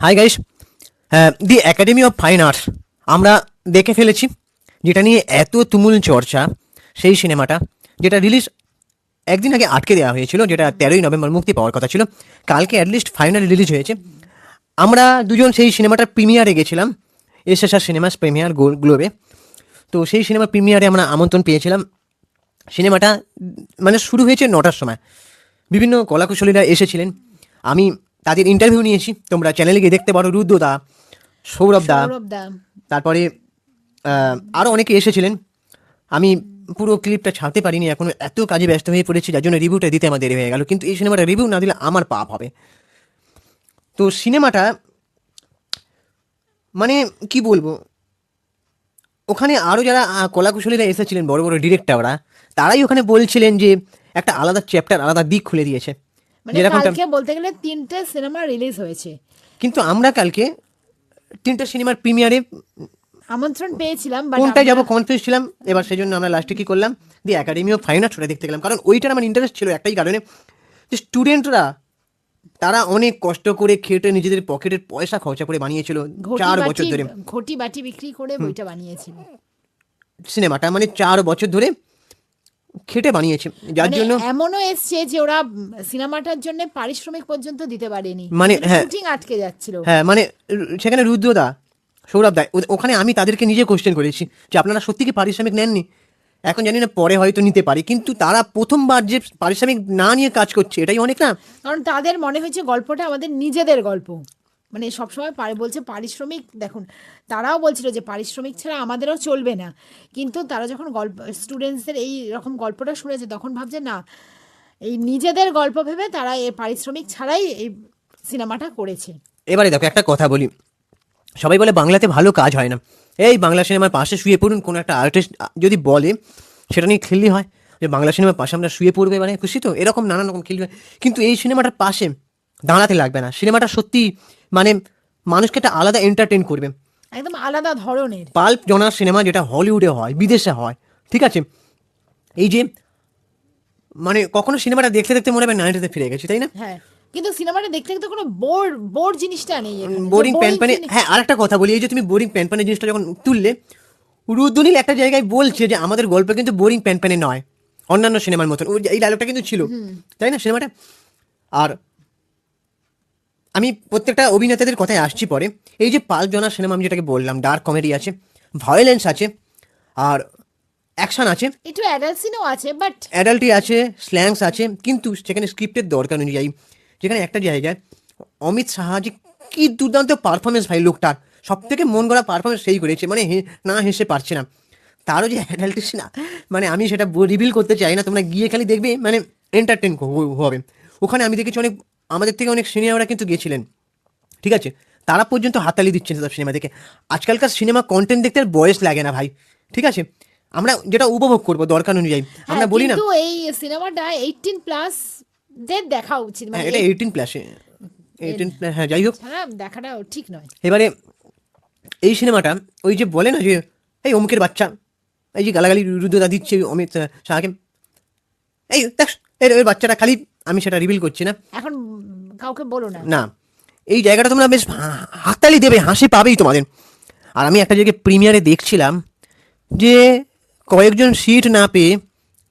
Hi guys, the academy of fine arts আমরা দেখে ফেলেছি, যেটা নিয়ে এত তুমুল চর্চা। সেই সিনেমাটা যেটা রিলিজ একদিন আগে আটকে দেওয়া হয়েছিল, যেটা 13ই নভেম্বর মুক্তি পাওয়ার কথা ছিল, কালকে অ্যাটলিস্ট ফাইনাল রিলিজ হয়েছে। আমরা দুজন সেই সিনেমাটার প্রিমিয়ারে গেছিলাম, এসএসআর সিনেমাস প্রিমিয়ার গ্লোবে। তো সেই সিনেমার প্রিমিয়ারে আমরা আমন্ত্রণ পেয়েছিলাম। সিনেমাটা মানে শুরু হয়েছে 9টার সময়। বিভিন্ন কলাকুশলীরা এসেছিলেন, আমি তাদের ইন্টারভিউ নিয়েছি, তোমরা চ্যানেলে গিয়ে দেখতে পারো। রুদ্রদা, সৌরভদা, সৌরভদা। তারপরে আরও অনেকে এসেছিলেন। আমি পুরো ক্লিপটা ছাড়তে পারিনি, এখন এত কাজে ব্যস্ত হয়ে পড়েছি, যার জন্য রিভিউটা দিতে আমার দেরি হয়ে গেল। কিন্তু এই সিনেমাটা রিভিউ না দিলে আমার পাপ হবে। তো সিনেমাটা মানে কি বলবো, ওখানে আরও যারা কলাকুশলীরা এসেছিলেন, বড় বড় ডিরেক্টররা, তারাই ওখানে বলছিলেন যে একটা আলাদা চ্যাপ্টার, আলাদা দিক খুলে দিয়েছে। মানে যেরকমটা কালকে বলতে গেলে 3টে সিনেমা রিলিজ হয়েছে, কিন্তু আমরা কালকে 3টে সিনেমার প্রিমিয়ারে আমন্ত্রণ পেয়েছিলাম, বাট কোনটায় যাবো কনফিউজ ছিলাম। এবার সেই জন্য আমরা লাস্টে কি করলাম, দি একাডেমি অফ ফাইন আর্টস দেখতে গেলাম। কারণ ওইটার আমার ইন্টারেস্ট ছিল একটাই কারণে, যে স্টুডেন্টরা তারা অনেক কষ্ট করে খেটে নিজেদের পকেটের পয়সা খরচা করে বানিয়েছিল 4 বছর ধরে ঘটি বাটি বিক্রি করে বইটা বানিয়েছিল। সিনেমাটা, মানে 4 বছর ধরে খেটে বানিয়েছে, যার মানে জন্য এমনও এসছে যে ওরা সিনেমাটার জন্য পারিশ্রমিক পর্যন্ত দিতে পারেনি, মানে হ্যাঁ শুটিং আটকে যাচ্ছিল। হ্যাঁ মানে সেখানে রুদ্রদা, সৌরভ দা, ওখানে আমি তাদেরকে নিজে কোশ্চেন করেছি যে আপনারা সত্যি কি পারিশ্রমিক নেননি। এখন জানি না পরে হয়তো নিতে পারি, কিন্তু তারা প্রথমবার যে পারিশ্রমিক না নিয়ে কাজ করছে, এটাই অনেক না। কারণ তাদের মনে হয়েছে গল্পটা আমাদের নিজেদের গল্প। মানে সবসময় বলছে পারিশ্রমিক, দেখুন তারাও বলছিল যে পারিশ্রমিক ছাড়া আমাদেরও চলবে না, কিন্তু তারা যখন গল্প স্টুডেন্টসদের এই রকম গল্পটা শুনেছে তখন ভাবছে না, এই নিজেদের গল্প ভেবে তারা এই পারিশ্রমিক ছাড়াই এই সিনেমাটা করেছে। এবারে দেখো একটা কথা বলি, সবাই বলে বাংলাতে ভালো কাজ হয় না। এই বাংলা সিনেমার পাশে শুয়ে পড়ুন, কোনো একটা আর্টিস্ট যদি বলে সেটা নিয়ে খেললি হয়, যে বাংলা সিনেমার পাশে আমরা শুয়ে পড়বে, মানে খুশি তো, এরকম নানান রকম খেলবে। কিন্তু এই সিনেমাটার পাশে দাঁড়াতে লাগবে না। সিনেমাটা সত্যি মানে মানুষকে একটা আলাদা এন্টারটেন করবে, একদম আলাদা ধরনের। পাল্প জনার সিনেমা, যেটা হলিউডে হয়, বিদেশে হয়, ঠিক আছে। এই যে মানে কখনো সিনেমাটা দেখতে দেখতে মনে হবে 90তে ফিরে গেছি, তাই না? হ্যাঁ, কিন্তু সিনেমাটা দেখতে দেখতে কোনো বোর বোর জিনিসটা নেই এখানে, বোরিং প্যান। হ্যাঁ, আর একটা কথা বলি, এই যে তুমি বোরিং প্যান জিনিসটা যখন তুললে, রুদ্রনীল একটা জায়গায় বলছে যে আমাদের গল্প কিন্তু বোরিং প্যান নয়, অন্যান্য সিনেমার মতন। এই ডায়লগটা কিন্তু ছিল, তাই না সিনেমাটা? আর আমি প্রত্যেকটা অভিনেতাদের কথায় আসছি পরে। এই যে পাঁচ জনার সিনেমা, আমি যেটাকে বললাম, ডার্ক কমেডি আছে, ভায়োলেন্স আছে, আর অ্যাকশন আছে, একটু অ্যাডাল্ট সিনও আছে, বাট অ্যাডাল্টি আছে, স্ল্যাংস আছে, কিন্তু সেখানে স্ক্রিপ্টের দরকার অনুযায়ী। যেখানে একটা জায়গায় অমিত সাহা যে কি দুর্দান্ত পারফরমেন্স, ভাই লোকটার সব থেকে মন গড়া পারফরমেন্স সেই করেছে, মানে না হেসে পারছে না। তারও যে অ্যাডাল্টিস না, মানে আমি সেটা রিভিল করতে চাই না, তোমরা গিয়ে খালি দেখবে, মানে এন্টারটেন হবে। ওখানে আমি দেখেছি অনেক আমাদের থেকে অনেক সিনিয়ররা কিন্তু গেছিলেন, ঠিক আছে, তারা পর্যন্ত হাততালি দিচ্ছেন সব সিনেমা দেখে। আজকালকার সিনেমা কন্টেন্ট দেখতে আর বয়স লাগে না ভাই, ঠিক আছে। আমরা যেটা উপভোগ করবো দরকার অনুযায়ী, আমরা বলি না। কিন্তু এই সিনেমাটা 18+ দের দেখা উচিত, হ্যাঁ, মানে এটা 18+, 18+, হ্যাঁ যাই হোক। ছাড়া দেখাটা ঠিক নয়। এবারে এই সিনেমাটা ওই যে বলে না যে এই অমুকের বাচ্চা, এই যে গালাগালি রুদ্রদা দিচ্ছে অমিত শাহকে, এই দেখ এর বাচ্চাটা, খালি আমি সেটা রিভিল করছি না, এখন কাউকে বলো না। না, এই জায়গাটা তোমরা বেশ হাততালি দেবে, হাসি পাবেই তোমাদের। আর আমি একটা জায়গায় প্রিমিয়ারে দেখছিলাম যে কয়েকজন সিট না পেয়ে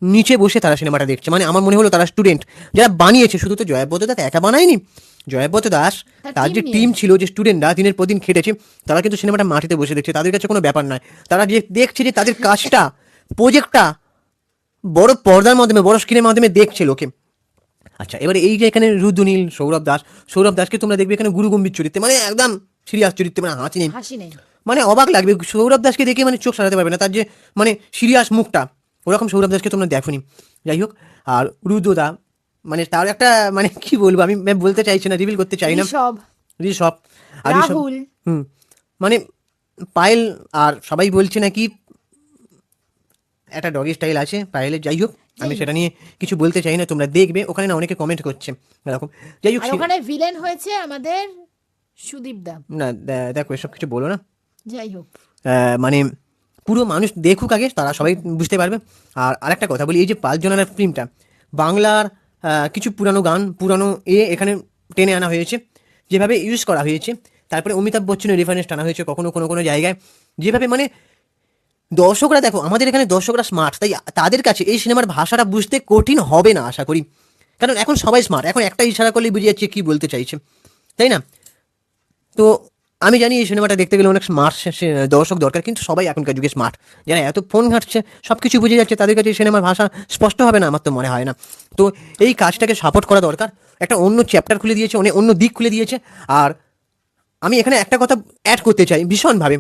নিচে বসে তারা সিনেমাটা দেখছে। মানে আমার মনে হলো তারা স্টুডেন্ট যারা বানিয়েছে, শুধু তো জয়াব্রত দাস একা বানায়নি, জয়াব্রত দাস তার যে টিম ছিল, যে স্টুডেন্টরা দিনের পর দিন খেটেছে, তারা কিন্তু সিনেমাটা মাটিতে বসে দেখছে, তাদের কাছে কোনো ব্যাপার নয়। তারা যে দেখছে যে তাদের কাজটা, প্রজেক্টটা বড় পর্দার মাধ্যমে, বড় স্ক্রিনের মাধ্যমে দেখছে লোকে। আচ্ছা, এবারে এই যে এখানে রুদ্রনীল, সৌরভ দাসকে তোমরা দেখবে এখানে গুরু গম্ভীর চরিত্রে, মানে একদম সিরিয়াস চরিত্রে, মানে হাসি নেই। মানে অবাক লাগবে সৌরভ দাসকে দেখে, মানে চোখ সারাতে পারবে না, তার যে মানে সিরিয়াস মুখটা, ওরকম সৌরভ দাসকে তোমরা দেখোনি। যাই হোক, আর রুদ্রদা, মানে তার একটা মানে কি বলবো, আমি বলতে চাইছি না, রিভিল করতে চাই না। ঋষভ আর রাহুল, মানে পায়েল, আর সবাই বলছে নাকি একটা ডগি স্টাইল আছে পায়েলের। যাই হোক, আমি সেটা নিয়ে কিছু বলতে চাই না, তোমরা দেখবে, ওখানে না অনেকে কমেন্ট করছে এরকম। যাই হোক, আর ওখানে ভিলেন হয়েছে আমাদের সুদীপ দা। না দেখো এসব কিছু বলো না। যাই হোক, মানে পুরো মানুষ দেখুক আগে, তারা সবাই বুঝতে পারবে। আর আরেকটা কথা বলি, এই যে পাঁচ জনের ফিল্মটা, বাংলার কিছু পুরানো গান, পুরানো এখানে টেনে আনা হয়েছে, যেভাবে ইউজ করা হয়েছে, তারপরে অমিতাভ বচ্চনের রেফারেন্স টানা হয়েছে কখনো কোনো কোনো জায়গায়, যেভাবে মানে দর্শকরা, দেখো আমাদের এখানে দর্শকরা স্মার্ট, তাই তাদের কাছে এই সিনেমার ভাষাটা বুঝতে কঠিন হবে না আশা করি, কারণ এখন সবাই স্মার্ট, এখন একটা ইশারা করলেই বুঝে যাচ্ছে কী বলতে চাইছে, তাই না? তো আমি জানি এই সিনেমাটা দেখতে গেলে অনেক স্মার্ট দর্শক দরকার, কিন্তু সবাই এখনকার যুগে স্মার্ট, যারা এত ফোন ঘাঁটছে সব কিছু বুঝে যাচ্ছে, তাদের কাছে এই সিনেমার ভাষা স্পষ্ট হবে না আমার তো মনে হয় না। তো এই কাজটাকে সাপোর্ট করা দরকার, একটা অন্য চ্যাপ্টার খুলে দিয়েছে, অন্য দিক খুলে দিয়েছে। আর আমি এখানে একটা কথা অ্যাড করতে চাই ভীষণভাবে,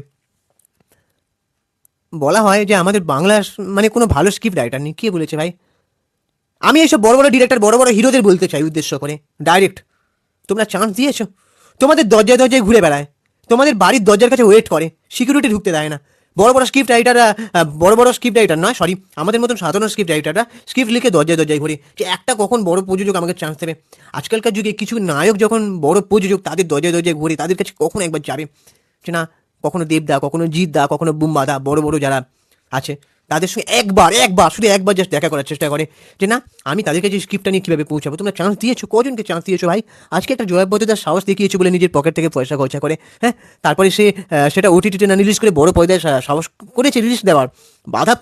বলা হয় যে আমাদের বাংলা মানে কোনো ভালো স্ক্রিপ্ট রাইটার নেই, কে বলেছে ভাই? আমি এইসব বড় বড় ডিরেক্টর, বড় বড় হিরোদের বলতে চাই উদ্দেশ্য করে ডাইরেক্ট, তোমরা চান্স দিয়েছো? তোমাদের দরজায় দরজায় ঘুরে বেড়ায়, তোমাদের বাড়ির দরজার কাছে ওয়েট করে, সিকিউরিটি ঢুকতে দেয় না। বড় বড় স্ক্রিপ্ট রাইটাররা, বড় বড় স্ক্রিপ্ট রাইটার নয় সরি, আমাদের মতন সাধারণ স্ক্রিপ্ট রাইটাররা স্ক্রিপ্ট লিখে দরজায় দরজায় ঘুরে, যে একটা কখন বড় প্রযোজক আমাকে চান্স দেবে। আজকালকার যুগে কিছু নায়ক যখন বড় প্রযোজক তাদের দরজায় দরজায় ঘুরে, তাদের কাছে কখন একবার যাবে যে না, কখনো দেবদা, কখনো জিৎদা, কখনো বুম্বাদা, বড় বড় যারা আছে তাদের সঙ্গে শুধু একবার জাস্ট দেখা করার চেষ্টা করে যে না, আমি তাদের কাছে স্ক্রিপ্টটা নিয়ে কীভাবে পৌঁছাবো। তোমরা চান্স দিয়েছো, কজনকে চান্স দিয়েছো ভাই? আজকে একটা জয়াবদ্ধ তার সাহস দেখিয়েছে বলে নিজের পকেট থেকে পয়সা খরচা করে, হ্যাঁ, তারপরে সে সেটা ওটিটিতে না রিলিজ করে বড় পর্দায় সাহস করেছে রিলিজ দেওয়ার, বাধা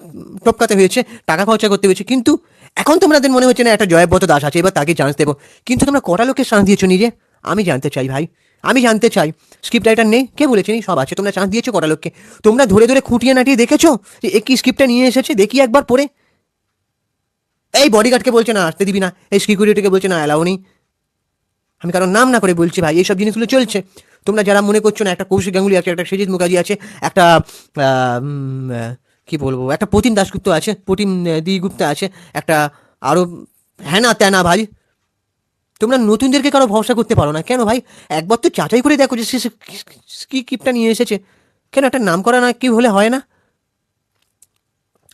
টপকাতে হয়েছে, টাকা খরচা করতে হয়েছে, কিন্তু এখন তোমাদের মনে হচ্ছে না একটা জয়াবদ্ধ দাস আছে, এবার তাকে চান্স দেবো। কিন্তু তোমরা কটা লোকের চান্স দিয়েছো নিজে? আমি জানতে চাই ভাই, আমি জানতে চাই। স্ক্রিপ্ট রাইটার নেই, কে বলেছে নেই? সব আছে। তোমরা চান্স দিয়েছো কটা লোককে? তোমরা ধরে ধরে খুঁটিয়ে নাটিয়ে দেখেছো যে এ কি স্ক্রিপ্টটা নিয়ে এসেছে, দেখি একবার পড়ে। এই বডিগার্ডকে বলছে না আসতে দিবি না, এই সিকিউরিটিকে বলছে না অ্যালাউ নেই। আমি কারণ নাম না করে বলছি ভাই, এইসব জিনিসগুলো চলছে। তোমরা যারা মনে করছো না, একটা কৌশিক গাঙ্গুলি আছে, একটা সৃজিত মুখার্জি আছে, একটা কি বলবো, একটা প্রতিম দাশগুপ্ত আছে, প্রতিম দিগুপ্তা আছে, একটা আরও হ্যানা ত্যানা ভাই, তোমরা নতুনদেরকে কারো ভরসা করতে পারো না কেন ভাই? একবার তো যাচাই করে দেখো যে সে কি কিপটা নিয়ে এসেছে। কেন একটা নাম করা না কি হলে হয় না?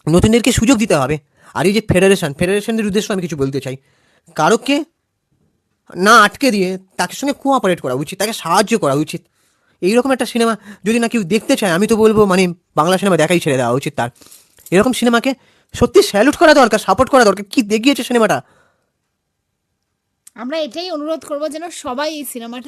নতুনদেরকে সুযোগ দিতে হবে। আর এই যে ফেডারেশনের উদ্দেশ্যে আমি কিছু বলতে চাই, কারোকে না আটকে দিয়ে তাকে সঙ্গে কোঅপারেট করা উচিত, তাকে সাহায্য করা উচিত। এইরকম একটা সিনেমা যদি না কেউ দেখতে চায়, আমি তো বলবো মানে বাংলা সিনেমা দেখাই ছেড়ে দেওয়া উচিত তার। এরকম সিনেমাকে সত্যি স্যালুট করা দরকার, সাপোর্ট করা দরকার। কি দেখিয়েছে সিনেমাটা, আমরা এটাই অনুরোধ করবো যেন সবাই এই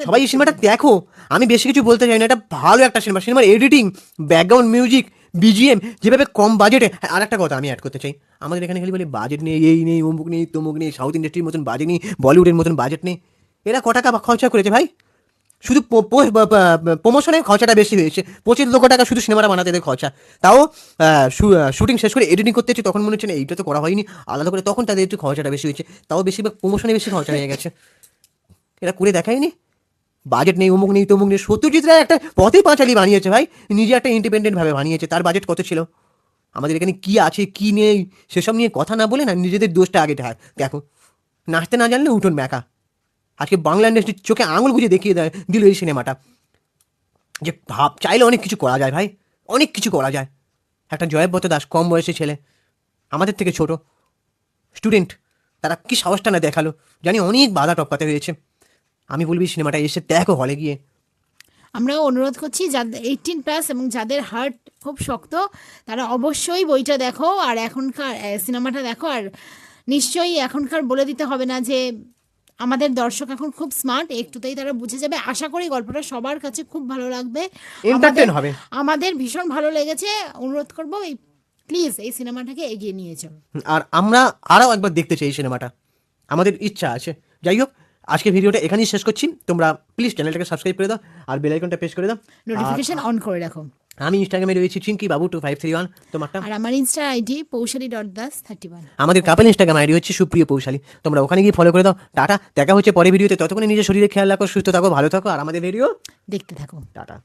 সবাই এই সিনেমাটা দেখো। আমি বেশি কিছু বলতে চাই না, এটা ভালো একটা সিনেমা। সিনেমার এডিটিং, ব্যাকগ্রাউন্ড মিউজিক, বিজিএম, যেভাবে কম বাজেটে। আর একটা কথা আমি অ্যাড করতে চাই, আমাদের এখানে খালি বলে বাজেট নেই, এই নেই, অমুক নেই, তমুক নেই, সাউথ ইন্ডাস্ট্রির মতন বাজেট নেই, বলিউডের মতন বাজেট নেই। এরা ক টাকা খরচা করেছে ভাই? শুধু প্রমোশনে খরচাটা বেশি হয়েছে, 25 লক্ষ টাকা শুধু সিনেমাটা বানাতে এদের খরচা। তাও শুটিং শেষ করে এডিটিং করতে হচ্ছে, তখন মনে হচ্ছে না এইটা তো করা হয়নি আলাদা করে, তখন তাদের একটু খরচাটা বেশি হয়েছে। তাও বেশিরভাগ প্রমোশনে বেশি খরচা হয়ে গেছে। এরা করে দেখায়নি, বাজেট নেই, অমুক নেই, তমুক নেই। সত্যজিৎ রায় একটা পথে পাঁচালি বানিয়েছে ভাই, নিজে একটা ইন্ডিপেন্ডেন্ট ভাবে বানিয়েছে। তার বাজেট কত ছিল? আমাদের এখানে কি আছে কি নেই সেসব নিয়ে কথা না বলে না, নিজেদের দোষটা আগে দেখো। নাচতে না জানলে উঠোন ব্যাকা। আজকে বাংলা ইন্ডাস্ট্রির চোখে আঙুল গুঁজে দেখিয়ে দিল এই সিনেমাটা, যে চাইলে অনেক কিছু করা যায় ভাই, অনেক কিছু করা যায়। একটা জয়াব্রত দাস, কম বয়সী ছেলে, আমাদের থেকে ছোট স্টুডেন্ট, তারা কি সাহসটা না দেখালো। জানি অনেক বাধা টপকাতে হয়েছে। আমি বলবি সিনেমাটা এসে দেখো হলে গিয়ে। আমরাও অনুরোধ করছি যাদের 18+ এবং যাদের হার্ট খুব শক্ত, তারা অবশ্যই বইটা দেখো আর এখনকার সিনেমাটা দেখো। আর নিশ্চয়ই এখনকার বলে দিতে হবে না যে আমাদের দর্শক এখন খুব স্মার্ট, একটুতেই তারা বুঝে যাবে। আশা করি গল্পটা সবার কাছে খুব ভালো লাগবে, এন্টারটেইন হবে। আমাদের ভীষণ ভালো লেগেছে। অনুরোধ করবো প্লিজ এই সিনেমাটাকে এগিয়ে নিয়ে চলো। আর আমরা আরও একবার দেখতে চাই এই সিনেমাটা, আমাদের ইচ্ছা আছে। যাই হোক, আজকে ভিডিওটা এখানেই শেষ করছি। তোমরা প্লিজ চ্যানেলটাকে সাবস্ক্রাইব করে দাও আর বেল আইকনটা প্রেস করে দাও, নোটিফিকেশন অন করে রাখো। আমি ইনস্টাগ্রামে রয়েছি চিঙ্কি বাবু 2531, তোমারটা? আর আমার ইনস্টা আইডি পৌশালী.das31। আমাদের কাপেল ইনস্টাগ্রাম আইডি হচ্ছে সুপ্রিয় পৌশালী, তোমরা ওখানে গিয়ে ফলো করে দাও। টাটা, দেখা হচ্ছে পরে ভিডিওতে। ততক্ষণে নিজের শরীরে খেয়াল রাখো, সুস্থ থাকো, ভালো থাকো, আর আমাদের ভিডিও দেখতে থাকো। টাটা।